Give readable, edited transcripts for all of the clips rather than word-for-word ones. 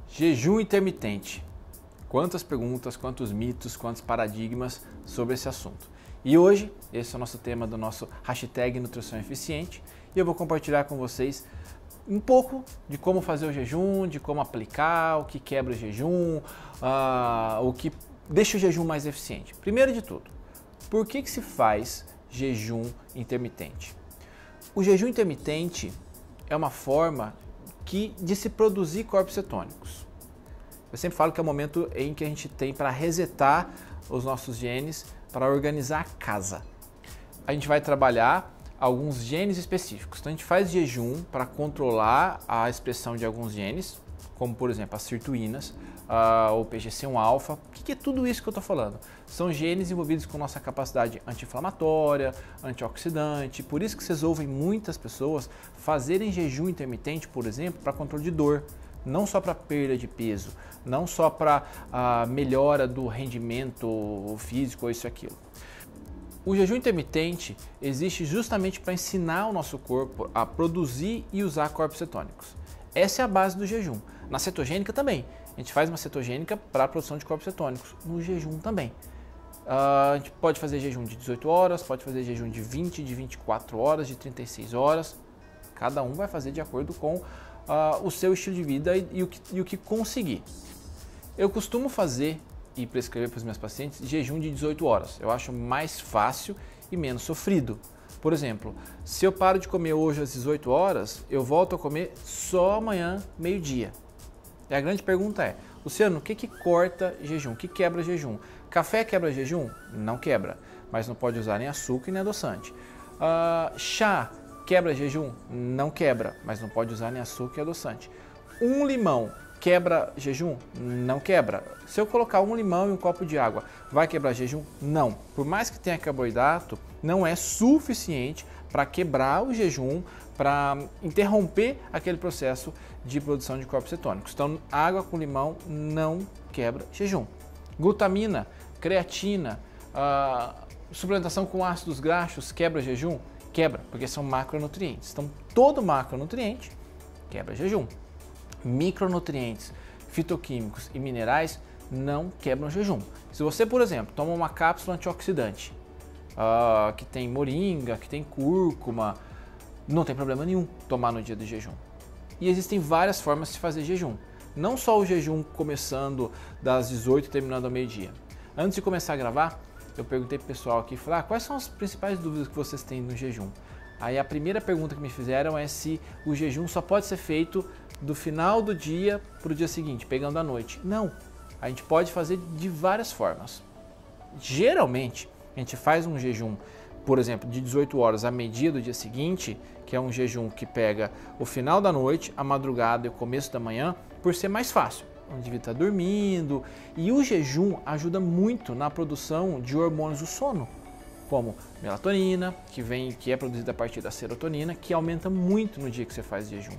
Jejum intermitente. Quantas perguntas, quantos mitos, quantos paradigmas sobre esse assunto. E hoje, esse é o nosso tema do nosso hashtag Nutrição Eficiente e eu vou compartilhar com vocês um pouco de como fazer o jejum, de como aplicar, o que quebra o jejum, o que deixa o jejum mais eficiente. Primeiro de tudo, por que se faz jejum intermitente? O jejum intermitente é uma forma de se produzir corpos cetônicos. Eu sempre falo que é o momento em que a gente tem para resetar os nossos genes, para organizar a casa. A gente vai trabalhar alguns genes específicos. Então a gente faz jejum para controlar a expressão de alguns genes, como por exemplo as sirtuínas, o PGC1-alfa. O que é tudo isso que eu estou falando? São genes envolvidos com nossa capacidade anti-inflamatória, antioxidante. Por isso que vocês ouvem muitas pessoas fazerem jejum intermitente, por exemplo, para controle de dor. Não só para perda de peso, não só para melhora do rendimento físico ou isso e aquilo. O jejum intermitente existe justamente para ensinar o nosso corpo a produzir e usar corpos cetônicos. Essa é a base do jejum. Na cetogênica também. A gente faz uma cetogênica para a produção de corpos cetônicos. No jejum também. A gente pode fazer jejum de 18 horas, pode fazer jejum de 20, de 24 horas, de 36 horas. Cada um vai fazer de acordo com o seu estilo de vida e o que conseguir. Eu costumo fazer e prescrever para os meus pacientes jejum de 18 horas. Eu acho mais fácil e menos sofrido. Por exemplo, se eu paro de comer hoje às 18 horas, eu volto a comer só amanhã, meio-dia. E a grande pergunta é, Luciano, o que corta jejum? O que quebra jejum? Café quebra jejum? Não quebra, mas não pode usar nem açúcar nem adoçante. Chá quebra jejum? Não quebra, mas não pode usar nem açúcar e adoçante. Um limão quebra jejum? Não quebra. Se eu colocar um limão e um copo de água, vai quebrar jejum? Não. Por mais que tenha carboidrato, não é suficiente para quebrar o jejum, para interromper aquele processo de produção de corpos cetônicos. Então, água com limão não quebra jejum. Glutamina, creatina, suplementação com ácidos graxos quebra jejum? Quebra, porque são macronutrientes. Então, todo macronutriente quebra jejum. Micronutrientes, fitoquímicos e minerais não quebram jejum. Se você, por exemplo, toma uma cápsula antioxidante, que tem moringa, que tem cúrcuma, não tem problema nenhum tomar no dia de jejum. E existem várias formas de fazer jejum. Não só o jejum começando das 18 e terminando ao meio-dia. Antes de começar a gravar, eu perguntei pro pessoal aqui, falei, quais são as principais dúvidas que vocês têm no jejum? Aí a primeira pergunta que me fizeram é se o jejum só pode ser feito do final do dia para o dia seguinte, pegando a noite. Não, a gente pode fazer de várias formas. Geralmente, a gente faz um jejum, por exemplo, de 18 horas a meio-dia do dia seguinte, que é um jejum que pega o final da noite, a madrugada e o começo da manhã, por ser mais fácil. O indivíduo está dormindo e o jejum ajuda muito na produção de hormônios do sono, como melatonina, que é produzida a partir da serotonina, que aumenta muito no dia que você faz jejum.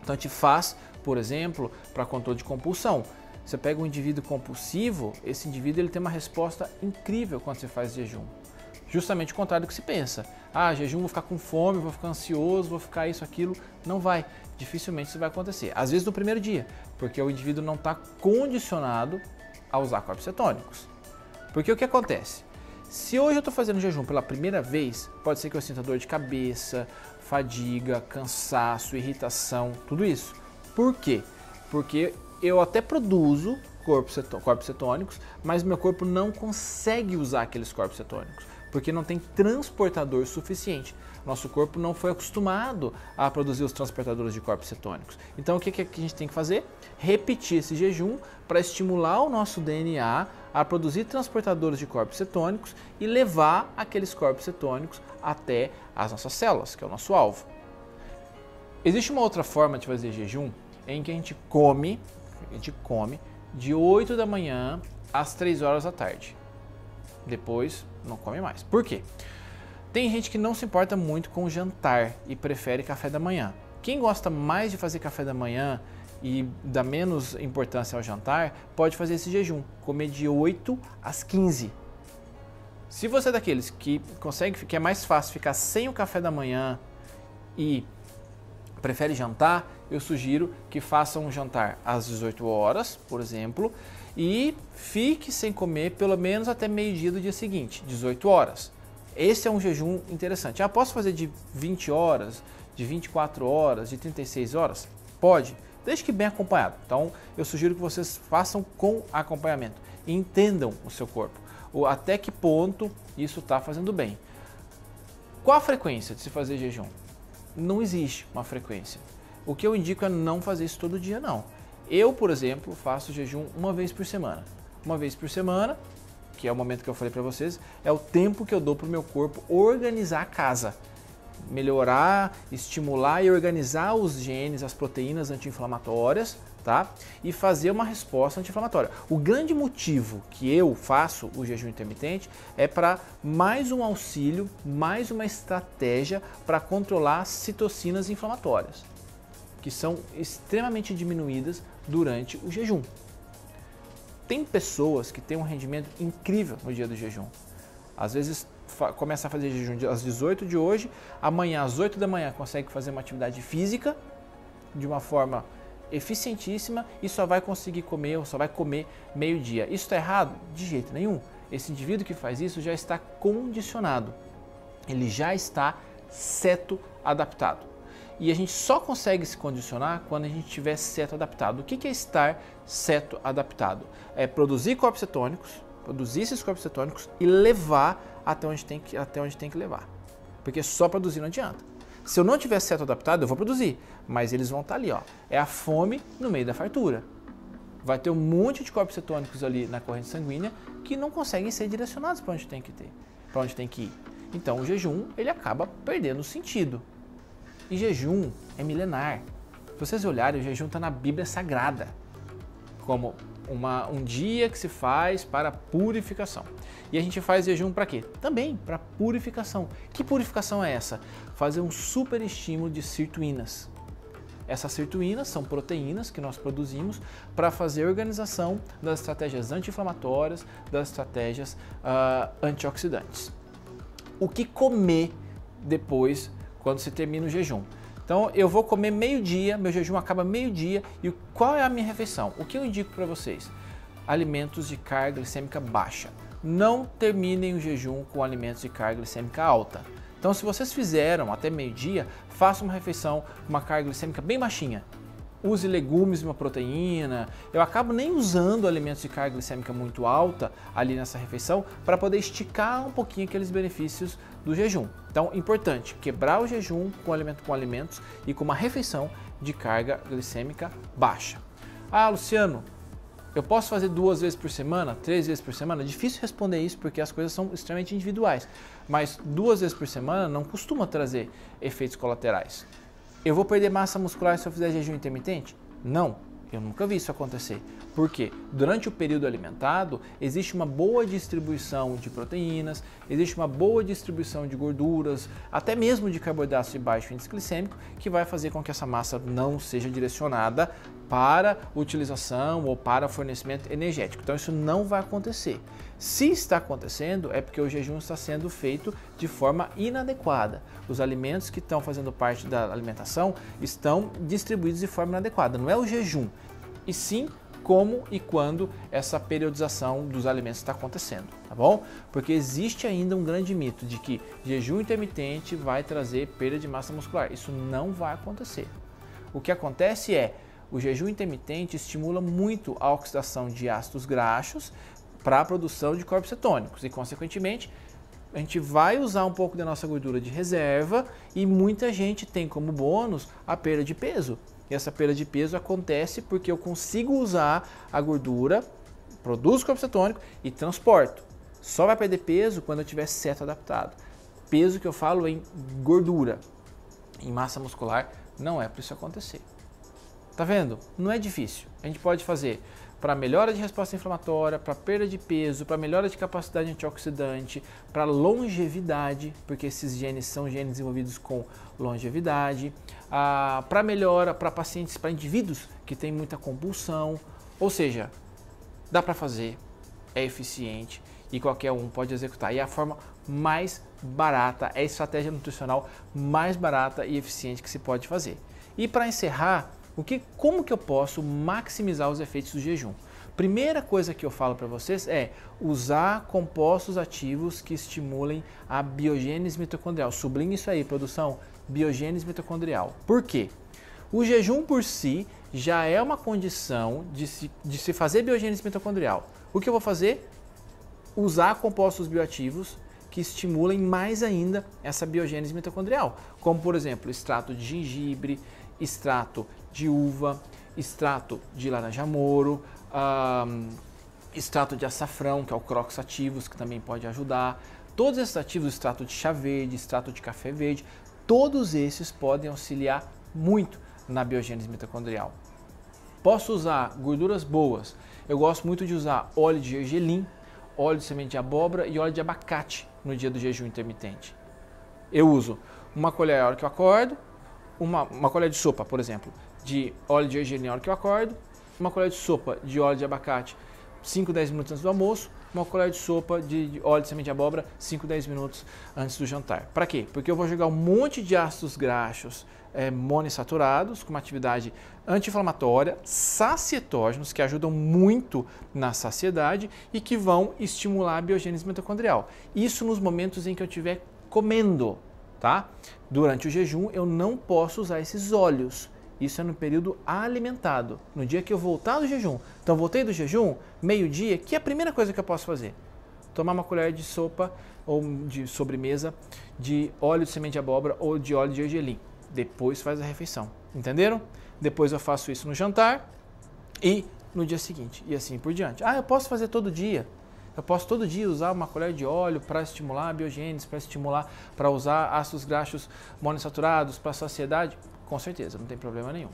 Então a gente faz, por exemplo, para controle de compulsão. Você pega um indivíduo compulsivo, esse indivíduo ele tem uma resposta incrível quando você faz jejum. Justamente o contrário do que se pensa. Jejum, vou ficar com fome, vou ficar ansioso, vou ficar isso, aquilo. Não vai. Dificilmente isso vai acontecer. Às vezes no primeiro dia, porque o indivíduo não está condicionado a usar corpos cetônicos. Porque o que acontece? Se hoje eu estou fazendo jejum pela primeira vez, pode ser que eu sinta dor de cabeça, fadiga, cansaço, irritação, tudo isso. Por quê? Porque eu até produzo corpos cetônicos, mas meu corpo não consegue usar aqueles corpos cetônicos, porque não tem transportador suficiente. Nosso corpo não foi acostumado a produzir os transportadores de corpos cetônicos. Então o que a gente tem que fazer? Repetir esse jejum para estimular o nosso DNA a produzir transportadores de corpos cetônicos e levar aqueles corpos cetônicos até as nossas células, que é o nosso alvo. Existe uma outra forma de fazer jejum em que a gente come de 8 da manhã às 3 horas da tarde. Depois não come mais. Por quê? Tem gente que não se importa muito com o jantar e prefere café da manhã. Quem gosta mais de fazer café da manhã e dá menos importância ao jantar, pode fazer esse jejum, comer de 8 às 15. Se você é daqueles que é mais fácil ficar sem o café da manhã e prefere jantar, eu sugiro que faça um jantar às 18 horas, por exemplo, e fique sem comer pelo menos até meio-dia do dia seguinte, 18 horas. Esse é um jejum interessante. Posso fazer de 20 horas, de 24 horas, de 36 horas? Pode, desde que bem acompanhado. Então, eu sugiro que vocês façam com acompanhamento. Entendam o seu corpo, até que ponto isso está fazendo bem. Qual a frequência de se fazer jejum? Não existe uma frequência. O que eu indico é não fazer isso todo dia, não. Eu, por exemplo, faço jejum uma vez por semana. Uma vez por semana, que é o momento que eu falei para vocês, é o tempo que eu dou para o meu corpo organizar a casa. Melhorar, estimular e organizar os genes, as proteínas anti-inflamatórias, tá? E fazer uma resposta anti-inflamatória. O grande motivo que eu faço o jejum intermitente é para mais um auxílio, mais uma estratégia para controlar citocinas inflamatórias, que são extremamente diminuídas durante o jejum. Tem pessoas que têm um rendimento incrível no dia do jejum. Às vezes começa a fazer jejum às 18 de hoje, amanhã às 8 da manhã consegue fazer uma atividade física de uma forma eficientíssima e só vai conseguir comer ou só vai comer meio-dia. Isso está errado? De jeito nenhum. Esse indivíduo que faz isso já está condicionado. Ele já está ceto adaptado. E a gente só consegue se condicionar quando a gente estiver ceto adaptado. O que é estar ceto adaptado? É produzir corpos cetônicos, produzir esses corpos cetônicos e levar até onde tem que levar. Porque só produzir não adianta. Se eu não tiver ceto adaptado, eu vou produzir, mas eles vão estar ali, ó. É a fome no meio da fartura. Vai ter um monte de corpos cetônicos ali na corrente sanguínea que não conseguem ser direcionados para onde tem que ir. Então o jejum, ele acaba perdendo o sentido. E jejum é milenar. Se vocês olharem, o jejum está na Bíblia Sagrada, como um dia que se faz para purificação. E a gente faz jejum para quê? Também para purificação. Que purificação é essa? Fazer um super estímulo de sirtuínas. Essas sirtuínas são proteínas que nós produzimos para fazer a organização das estratégias anti-inflamatórias, das estratégias antioxidantes. O que comer depois, quando se termina o jejum? Então eu vou comer meio-dia, meu jejum acaba meio-dia, e qual é a minha refeição? O que eu indico para vocês? Alimentos de carga glicêmica baixa. Não terminem o jejum com alimentos de carga glicêmica alta. Então se vocês fizeram até meio-dia, façam uma refeição com uma carga glicêmica bem baixinha. Use legumes e uma proteína. Eu acabo nem usando alimentos de carga glicêmica muito alta ali nessa refeição para poder esticar um pouquinho aqueles benefícios do jejum. Então, importante, quebrar o jejum com alimentos e com uma refeição de carga glicêmica baixa. Luciano, eu posso fazer 2 vezes por semana, 3 vezes por semana? Difícil responder isso porque as coisas são extremamente individuais, mas 2 vezes por semana não costuma trazer efeitos colaterais. Eu vou perder massa muscular se eu fizer jejum intermitente? Não, eu nunca vi isso acontecer. Por quê? Durante o período alimentado, existe uma boa distribuição de proteínas, existe uma boa distribuição de gorduras, até mesmo de carboidratos de baixo índice glicêmico, que vai fazer com que essa massa não seja direcionada para utilização ou para fornecimento energético. Então isso não vai acontecer. Se está acontecendo, é porque o jejum está sendo feito de forma inadequada. Os alimentos que estão fazendo parte da alimentação estão distribuídos de forma inadequada. Não é o jejum, e sim como e quando essa periodização dos alimentos está acontecendo, tá bom? Porque existe ainda um grande mito de que jejum intermitente vai trazer perda de massa muscular. Isso não vai acontecer. O que acontece é o jejum intermitente estimula muito a oxidação de ácidos graxos para a produção de corpos cetônicos e, consequentemente, a gente vai usar um pouco da nossa gordura de reserva e muita gente tem como bônus a perda de peso. E essa perda de peso acontece porque eu consigo usar a gordura, produzo corpo cetônico e transporto. Só vai perder peso quando eu tiver ceto adaptado. Peso que eu falo em gordura, em massa muscular, não é para isso acontecer. Tá vendo? Não é difícil. A gente pode fazer para melhora de resposta inflamatória, para perda de peso, para melhora de capacidade antioxidante, para longevidade, porque esses genes são genes desenvolvidos com longevidade, para melhora para pacientes, para indivíduos que têm muita compulsão. Ou seja, dá para fazer, é eficiente e qualquer um pode executar. E é a forma mais barata, é a estratégia nutricional mais barata e eficiente que se pode fazer. E para encerrar, como que eu posso maximizar os efeitos do jejum? Primeira coisa que eu falo para vocês é usar compostos ativos que estimulem a biogênese mitocondrial. Sublinhe isso aí, produção, biogênese mitocondrial. Por quê? O jejum por si já é uma condição de se fazer biogênese mitocondrial. O que eu vou fazer? Usar compostos bioativos que estimulem mais ainda essa biogênese mitocondrial, como por exemplo, extrato de gengibre, extrato de uva, extrato de laranja-moro, extrato de açafrão, que é o Crox Ativos, que também pode ajudar. Todos esses ativos, extrato de chá verde, extrato de café verde, todos esses podem auxiliar muito na biogênese mitocondrial. Posso usar gorduras boas. Eu gosto muito de usar óleo de gergelim, óleo de semente de abóbora e óleo de abacate no dia do jejum intermitente. Eu uso uma colher na hora que eu acordo, uma colher de sopa, por exemplo, de óleo de gergelim na hora que eu acordo, uma colher de sopa de óleo de abacate 5, 10 minutos antes do almoço, uma colher de sopa de óleo de semente de abóbora 5, 10 minutos antes do jantar. Para quê? Porque eu vou jogar um monte de ácidos graxos monoinsaturados com uma atividade anti-inflamatória, sacietógenos, que ajudam muito na saciedade e que vão estimular a biogênese mitocondrial. Isso nos momentos em que eu estiver comendo, tá? Durante o jejum eu não posso usar esses óleos. Isso é no período alimentado, no dia que eu voltar do jejum. Então, voltei do jejum, meio-dia, que é a primeira coisa que eu posso fazer? Tomar uma colher de sopa ou de sobremesa de óleo de semente de abóbora ou de óleo de gergelim. Depois faz a refeição, entenderam? Depois eu faço isso no jantar e no dia seguinte, e assim por diante. Eu posso fazer todo dia. Eu posso todo dia usar uma colher de óleo para estimular a biogênese, para usar ácidos graxos monoinsaturados para saciedade? Com certeza, não tem problema nenhum.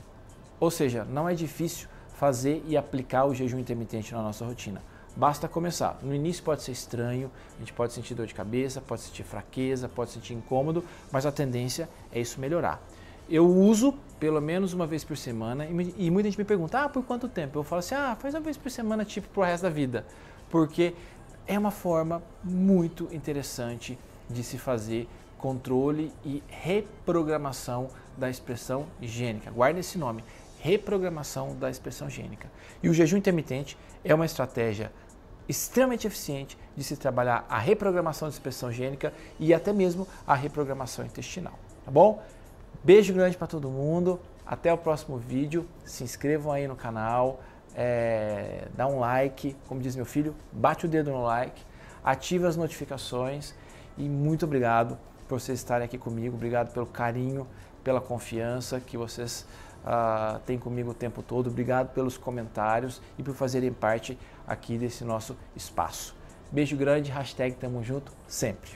Ou seja, não é difícil fazer e aplicar o jejum intermitente na nossa rotina. Basta começar. No início pode ser estranho, a gente pode sentir dor de cabeça, pode sentir fraqueza, pode sentir incômodo, mas a tendência é isso melhorar. Eu uso pelo menos uma vez por semana e muita gente me pergunta, por quanto tempo? Eu falo assim, faz uma vez por semana, tipo, pro resto da vida. Porque é uma forma muito interessante de se fazer controle e reprogramação da expressão gênica. Guarde esse nome, reprogramação da expressão gênica. E o jejum intermitente é uma estratégia extremamente eficiente de se trabalhar a reprogramação da expressão gênica e até mesmo a reprogramação intestinal, tá bom? Beijo grande para todo mundo, até o próximo vídeo, se inscrevam aí no canal, dá um like, como diz meu filho, bate o dedo no like, ativa as notificações e muito obrigado por vocês estarem aqui comigo, obrigado pelo carinho, pela confiança que vocês têm comigo o tempo todo, obrigado pelos comentários e por fazerem parte aqui desse nosso espaço. Beijo grande, hashtag tamo junto sempre.